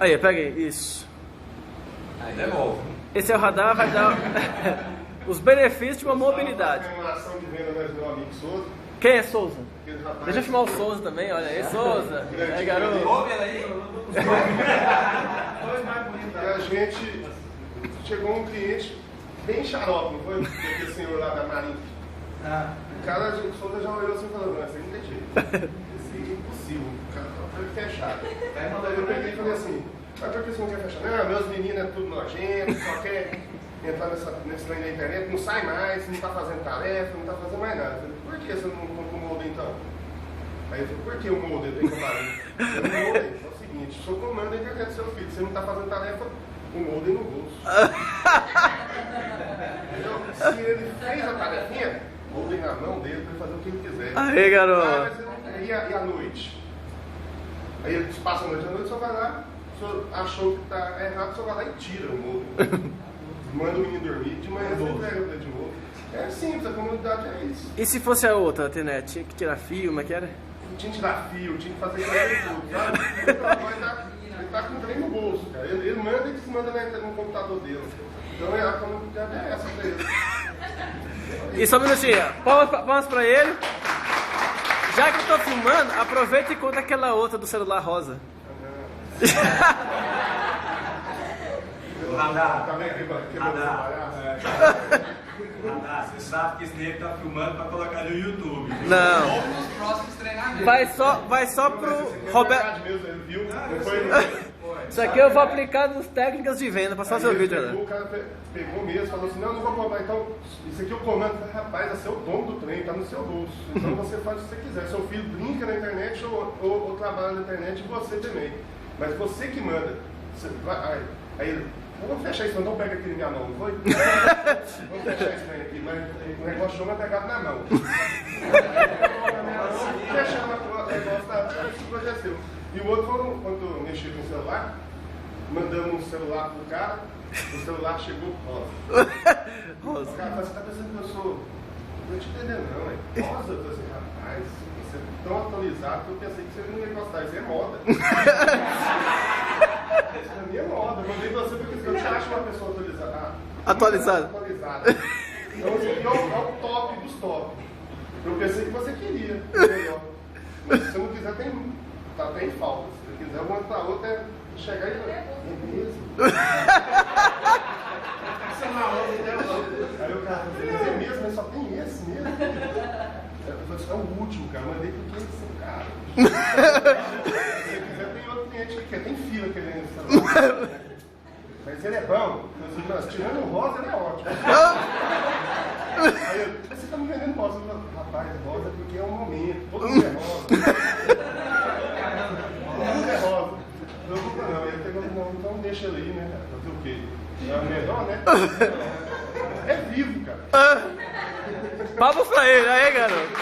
Aí, pega aí, isso. Aí devolve. Esse é o radar, vai dar os benefícios de uma mobilidade. Comemoração de venda do meu amigo Souza. Quem é Souza? Aquele rapaz. Deixa eu filmar o Souza também, olha aí, Souza. Aí, garoto. Ouve ela aí? E a gente chegou um cliente bem xarope, não foi? Aquele senhor lá da Marinha. O cara, o Souza já olhou assim e falou, não, isso aí não tem jeito. Isso aí é impossível. O cara tá fechado. Aí eu peguei e falei assim, mas por que você não quer fechar? Não, meus meninos é tudo nojento, só quer entrar nesse trem da internet, não sai mais, não tá fazendo tarefa, não tá fazendo mais nada. Eu falei, por que você não compra o molde então? Aí eu falei, por que o molde tem que comprar? Eu falei, molde, é o seguinte, o senhor comanda a internet do seu filho, você não tá fazendo tarefa, o molde no bolso. Entendeu? Se ele fez a tarefinha, o molde na mão dele pra fazer o que ele quiser. Aí, garoto. E a noite? Aí eles passam a noite, o senhor vai lá, o senhor achou que tá errado, o senhor vai lá e tira o molde. Manda o menino dormir, de manhã você entrega ele de novo. É simples, a comunidade é isso. E se fosse a outra, internet? Tinha que tirar fio, como é que era? Tinha que tirar fio, tinha que fazer tudo, sabe? Ele tá com o trem no bolso, cara. Ele manda e desmanda no computador dele. Então a comunidade é essa pra ele. E só um minutinho, palmas pra ele. Já que eu tô filmando, aproveita e conta aquela outra do celular rosa. Radar. Tá vendo que Radar. Radar, você sabe que esse nego tá filmando pra colocar no YouTube. Não. Ou nos próximos treinamentos. Vai só pro Roberto. Ele viu, não foi. Isso aqui eu vou aplicar nos técnicas de venda, passar seu vídeo, né? O cara pegou mesmo, falou assim, não vou comprar, então isso aqui eu comando. Eu falei, rapaz, é seu dono do trem, tá no seu bolso. Então você faz o que você quiser. Seu filho brinca na internet ou trabalha na internet e você também. Mas você que manda. Você vai, aí ele, vamos fechar isso, não pega aqui na minha mão, não foi? Vamos fechar isso aqui, mas o negócio de jogo é pegado na mão. Fechando o negócio, isso aconteceu. E o outro, quando mexi com o celular, mandamos um celular pro cara, o celular chegou rosa. Rosa. O cara falou, você tá pensando que eu sou... Não te entendendo não, é rosa. Eu falei assim, rapaz, você é tão atualizado que eu pensei que você não ia gostar, isso é moda. Isso pra mim é moda, eu mandei você porque eu te acho uma pessoa atualizada. Atualizada. Então esse aqui é o top dos top. Eu pensei que você queria, melhor. Mas se você não quiser, tá bem falta. Se você quiser, uma pra outra é chegar e falar, é mesmo? Isso é uma onda, aí o cara falou, é mesmo, mas só tem esse mesmo? Eu falei assim, é o último, cara, mandei porque esse é caro. Se você quiser, tem outro cliente que quer, tem fila querendo esse celular. Mas ele é bom, mas, tirando o rosa, ele é ótimo. Aí eu, você tá me vendendo rosa? Eu falei, rapaz, rosa porque é um momento, todo mundo é rosa. Todo mundo é rosa. Não, não, ele pegou, não, então deixa ele aí, né, cara, fazer o quê? É o melhor, né? É vivo, cara. Palmas pra ele, aí, garoto.